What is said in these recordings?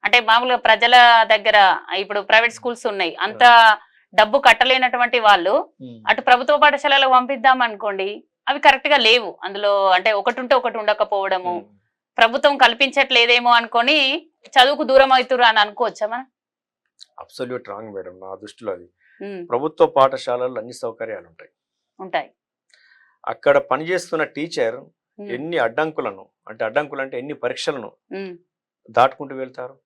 అంటే మామూలుగా ప్రజల దగ్గర ఇప్పుడు ప్రైవేట్ స్కూల్స్ ఉన్నాయి. అంత డబ్బు కట్టలేనటువంటి వాళ్ళు అటు ప్రభుత్వ పాఠశాలలో పంపిద్దాం అనుకోండి, అవి కరెక్ట్ గా లేవు. అందులో అంటే ఒకటి ఉంటే ఒకటి ఉండకపోవడము, ప్రభుత్వం కల్పించట్లేదేమో అనుకొని చదువుకు దూరం అవుతురు అని అనుకోవచ్చా మనం? అబ్సల్యూట్ రాంగ్ మేడం, నా దృష్టిలో అది. ఉమ్, ప్రభుత్వ పాఠశాలల్లో అన్ని సౌకర్యాలు ఉంటాయి. ఉంటాయి. అక్కడ పనిచేస్తున్న టీచర్ ఉమ్, ఎన్ని అడ్డంకులను, అంటే అడ్డంకులు అంటే ఎన్ని పరీక్షలను ఉమ్, దాటుకుంటూ వెళ్తారు.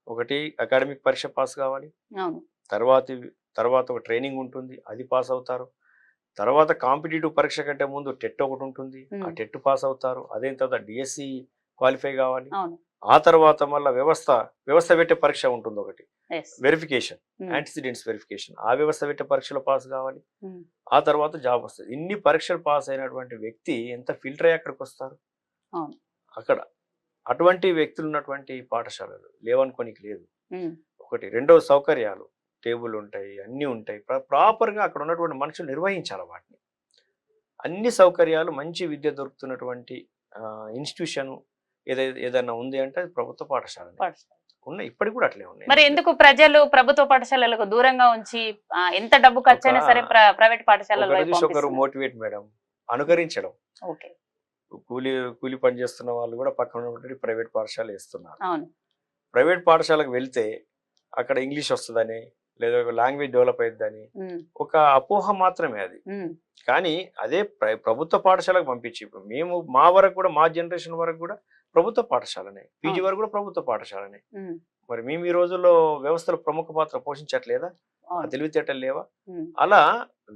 ఒకటి అకాడమిక్ పరీక్ష పాస్ కావాలి, అవును. తర్వాత తర్వాత ఒక ట్రైనింగ్ ఉంటుంది, అది పాస్ అవుతారు. తర్వాత కాంపిటేటివ్ పరీక్ష కంటే ముందు టెట్ ఒకటి ఉంటుంది, ఆ ఉమ్, టెట్ పాస్ అవుతారు. అదే తర్వాత డిఎస్సి క్వాలిఫై కావాలి. అవును. ఆ తర్వాత మళ్ళీ వ్యవస్థ పెట్టే పరీక్ష ఉంటుంది ఒకటి, ఎస్. వెరిఫికేషన్, ఉమ్, యాంటిసిడెంట్స్ వెరిఫికేషన్. ఆ వ్యవస్థ పెట్టే పరీక్షలో పాస్ కావాలి. ఉమ్, ఆ తర్వాత జాబ్ వస్తుంది. ఇన్ని పరీక్షలు పాస్ అయినటువంటి వ్యక్తి ఎంత ఫిల్టర్ అయ్యి అక్కడికి వస్తారు. అవును. అక్కడ అటువంటి వ్యక్తులు ఉన్నటువంటి పాఠశాలలు లేవనుకోనికి లేదు. ఉమ్, ఒకటి. రెండవ సౌకర్యాలు, టేబుల్ ఉంటాయి, అన్నీ ఉంటాయి. ప్రాపర్గా అక్కడ ఉన్నటువంటి మనుషులు నిర్వహించాలి వాటిని. అన్ని సౌకర్యాలు, మంచి విద్య దొరుకుతున్నటువంటి ఇన్స్టిట్యూషన్ ఏదైనా ఉంది అంటే అది ప్రభుత్వ పాఠశాల పాఠశాల. ఉన్నాయి. ఇప్పటికి కూడా అట్లే ఉన్నాయి. మరి ఎందుకు ప్రజలు ప్రభుత్వ పాఠశాలలకు దూరంగా ఉంచి ఎంత డబ్బు ఖర్చైనా సరే ప్రైవేట్ పాఠశాలల వైపు ఒకరు పంపిస్తున్నారు? మోటివేట్ మేడం, అనుకరించడం. ఓకే. కూలి పని చేస్తున్న వాళ్ళు కూడా పక్కన ఉన్నటువంటి ప్రైవేట్ పాఠశాల వేస్తున్నారు. అవును. ప్రైవేట్ పాఠశాలకు వెళ్తే అక్కడ ఇంగ్లీష్ వస్తుందని, లేదా లాంగ్వేజ్ డెవలప్ అవుతుందని ఉమ్, ఒక అపోహ మాత్రమే అది. ఉమ్, కానీ అదే ప్రభుత్వ పాఠశాలకు పంపించి, ఇప్పుడు మేము మా వరకు కూడా, మా జనరేషన్ వరకు కూడా ప్రభుత్వ పాఠశాలనే, పీజీ వరకు కూడా ప్రభుత్వ పాఠశాలనే. ఉమ్, మరి మేము ఈ రోజుల్లో వ్యవస్థలో ప్రముఖ పాత్ర పోషించట్లేదా? ఆ అవును. తెలివితేటలు లేవా? ఉమ్, అలా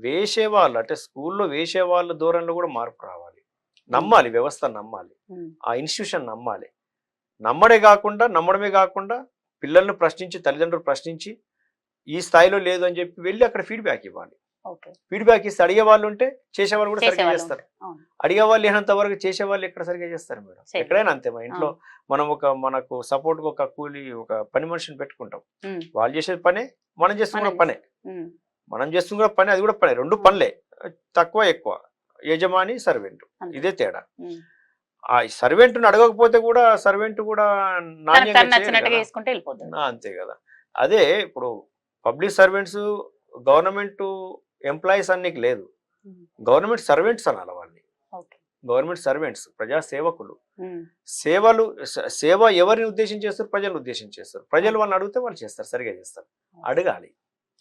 వేసేవాళ్ళు, అంటే స్కూల్లో వేసే వాళ్ళ ధోరణిలో కూడా మార్పు రావాలి. నమ్మాలి, వ్యవస్థ నమ్మాలి, ఉమ్, ఆ ఇన్స్టిట్యూషన్ నమ్మాలి. నమ్మడమే కాకుండా పిల్లల్ని ప్రశ్నించి, తల్లిదండ్రులు ప్రశ్నించి ఈ స్థాయిలో లేదు అని చెప్పి వెళ్ళి అక్కడ ఫీడ్బ్యాక్ ఇవ్వాలి. ఓకే. ఫీడ్బ్యాక్ ఇస్తే అడిగే వాళ్ళు ఉంటే చేసేవాళ్ళు కూడా సరిగ్గా చేసేవాళ్ళు చేస్తారు. అవును. అడిగే వాళ్ళు లేనంత వరకు చేసేవాళ్ళు ఎక్కడ సరిగ్గా చేస్తారు మేడం? చేయరు. ఎక్కడైనా అంతే. మన ఇంట్లో అవును. మనం మనకు సపోర్ట్ ఒక కూలి, ఒక పని మనిషిని పెట్టుకుంటాం. ఉమ్, వాళ్ళు చేసేది పనే, మనం చేస్తుంది కూడా పనే. ఉమ్, మనం చేస్తుంది కూడా పనే, అది కూడా పనే. రెండు పనులే, తక్కువ ఎక్కువ, యజమాని సర్వెంట్, అంతే. ఇదే తేడా. ఉమ్. ఆ సర్వెంట్ను అడగకపోతే కూడా సర్వెంట్ కూడా నాణ్యంగా తనకు చేయరు నచ్చినట్టుగా కదా. వేసుకుంటే వెళ్ళిపోతుంది. అంతే కదా. అదే ఇప్పుడు పబ్లిక్ సర్వెంట్స్, గవర్నమెంట్ ఎంప్లాయీస్ అన్నికి లేదు, ఉమ్, గవర్నమెంట్ సర్వెంట్స్ అనాలి వాళ్ళని. ఓకే. గవర్నమెంట్ సర్వెంట్స్, ప్రజా సేవకులు. ఉమ్, సేవ ఎవరిని ఉద్దేశించి చేస్తారు? ప్రజలను ఉద్దేశించి చేస్తారు. ప్రజలు వాళ్ళని అడిగితే వాళ్ళు చేస్తారు, సరిగా చేస్తారు. అడగాలి,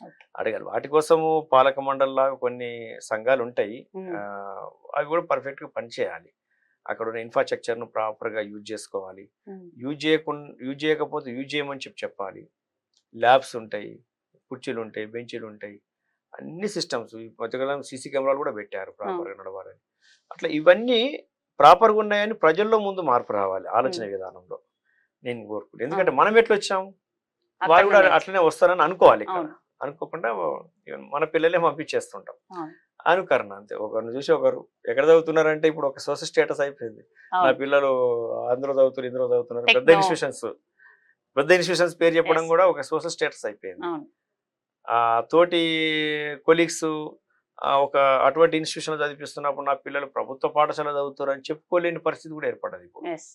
ఓకే. అడగాలి. వాటి కోసము పాలక మండలిలాగా కొన్ని సంఘాలు ఉంటాయి. ఉమ్, అవి కూడా పర్ఫెక్ట్గా పనిచేయాలి. అక్కడ ఉన్న ఇన్ఫ్రాస్ట్రక్చర్ను ప్రాపర్గా యూజ్ చేసుకోవాలి. ఉమ్, యూజ్ చేయకపోతే యూజ్ చేయమని చెప్పాలి. ల్యాబ్స్ ఉంటాయి, కుర్చీలు ఉంటాయి, బెంచీలు ఉంటాయి, అన్ని సిస్టమ్స్. ఈ మధ్యకాలం సీసీ కెమెరాలు కూడా పెట్టారు ప్రాపర్గా నడవాలని. అట్లా ఇవన్నీ ప్రాపర్గా ఉన్నాయని ప్రజల్లో ముందు మార్పు రావాలి ఆలోచన విధానంలో, నేను కోరుకుంటాను. ఎందుకంటే మనం ఎట్లా వచ్చాము, వారు కూడా అట్లనే వస్తారని అనుకోవాలి. ఇక్కడ అవును. అనుకోకుండా మన పిల్లలే పంపించేస్తుంటాం. అవును. అనుకరణ అంతే. ఒకరిని చూసి ఒకరు ఎక్కడ చదువుతున్నారంటే ఇప్పుడు ఒక సోషల్ స్టేటస్ అయిపోయింది. నా అవును. పిల్లలు అందులో చదువుతున్నారు, ఇందులో చదువుతున్నారు. పెద్ద టెక్నో. ఇన్స్టిట్యూషన్స్ పేరు చెప్పడం Yes. కూడా ఒక సోషల్ స్టేటస్ అయిపోయింది. అవును. తోటి కొలీగ్స్ ఒక అటువంటి ఇన్స్టిట్యూషన్ చదివిస్తున్నప్పుడు నా పిల్లలు ప్రభుత్వ పాఠశాల చదువుతారు అని చెప్పుకోలేని పరిస్థితి కూడా ఏర్పడదు ఇప్పుడు. Yes.